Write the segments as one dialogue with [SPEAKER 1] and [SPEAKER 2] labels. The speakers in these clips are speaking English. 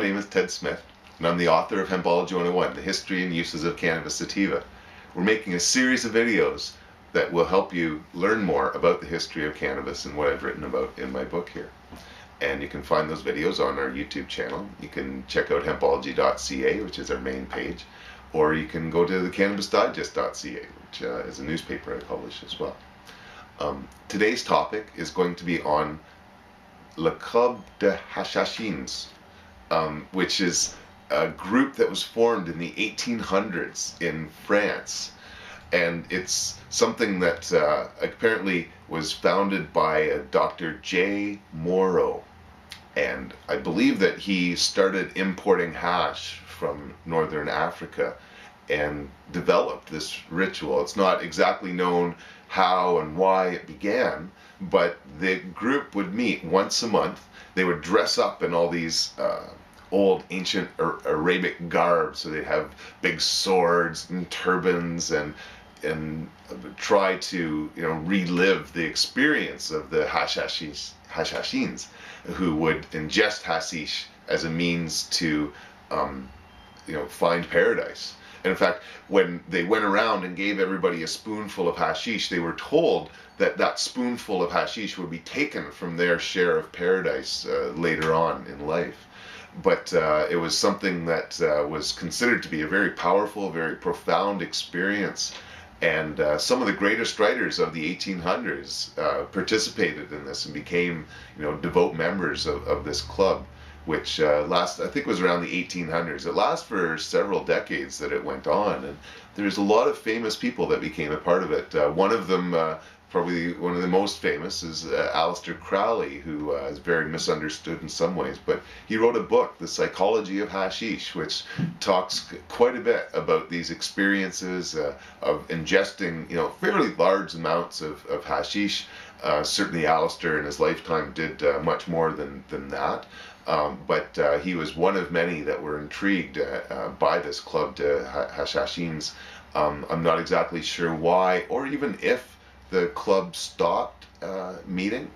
[SPEAKER 1] name is Ted Smith, and I'm the author of Hempology 101, The History and Uses of Cannabis Sativa. We're making a series of videos that will help you learn more about the history of cannabis and what I've written about in my book here. And you can find those videos on our YouTube channel. You can check out hempology.ca, which is our main page, or you can go to thecannabisdigest.ca, which is a newspaper I publish as well. Today's topic is going to be on Le Club de Hashischins, which is a group that was formed in the 1800s in France. And it's something that apparently was founded by Dr. J. Morrow. And I believe that he started importing hash from northern Africa and developed this ritual. It's not exactly known how and why it began, but the group would meet once a month. They would dress up in all these old ancient Arabic garb, so they'd have big swords and turbans and try to relive the experience of the Hashischins, who would ingest hashish as a means to find paradise. And in fact, when they went around and gave everybody a spoonful of hashish, they were told that that spoonful of hashish would be taken from their share of paradise later on in life. But it was something that was considered to be a very powerful, very profound experience. And some of the greatest writers of the 1800s participated in this and became, devout members of this club, which I think was around the 1800s. It lasted for several decades that it went on, and there's a lot of famous people that became a part of it. One of them, probably one of the most famous, is Aleister Crowley, who is very misunderstood in some ways, but he wrote a book, The Psychology of Hashish, which talks quite a bit about these experiences of ingesting, fairly large amounts of hashish. Certainly Aleister in his lifetime did much more than that. But he was one of many that were intrigued by this club de Hashischins. I'm not exactly sure why or even if the club stopped meeting.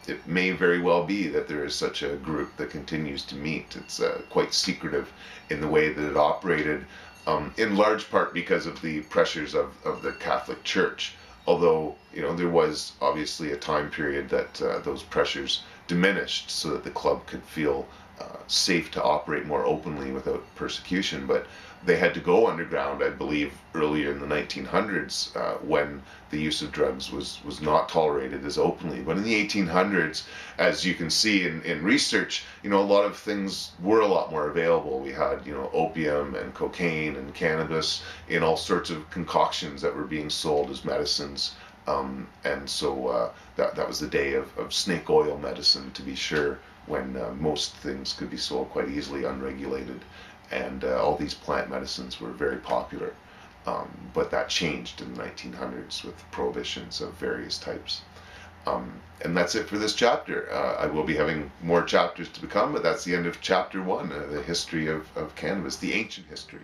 [SPEAKER 1] It may very well be that there is such a group that continues to meet. It's quite secretive in the way that it operated, in large part because of the pressures of the Catholic Church. Although, there was obviously a time period that those pressures diminished so that the club could feel safe to operate more openly without persecution. But they had to go underground, I believe, earlier in the 1900s when the use of drugs was not tolerated as openly. But in the 1800s, as you can see in research, a lot of things were a lot more available. We had, opium and cocaine and cannabis in all sorts of concoctions that were being sold as medicines. And so that was the day of snake oil medicine, to be sure, when most things could be sold quite easily unregulated. And all these plant medicines were very popular. But that changed in the 1900s with prohibitions of various types. And that's it for this chapter. I will be having more chapters to come, but that's the end of chapter 1, the history of cannabis, the ancient history.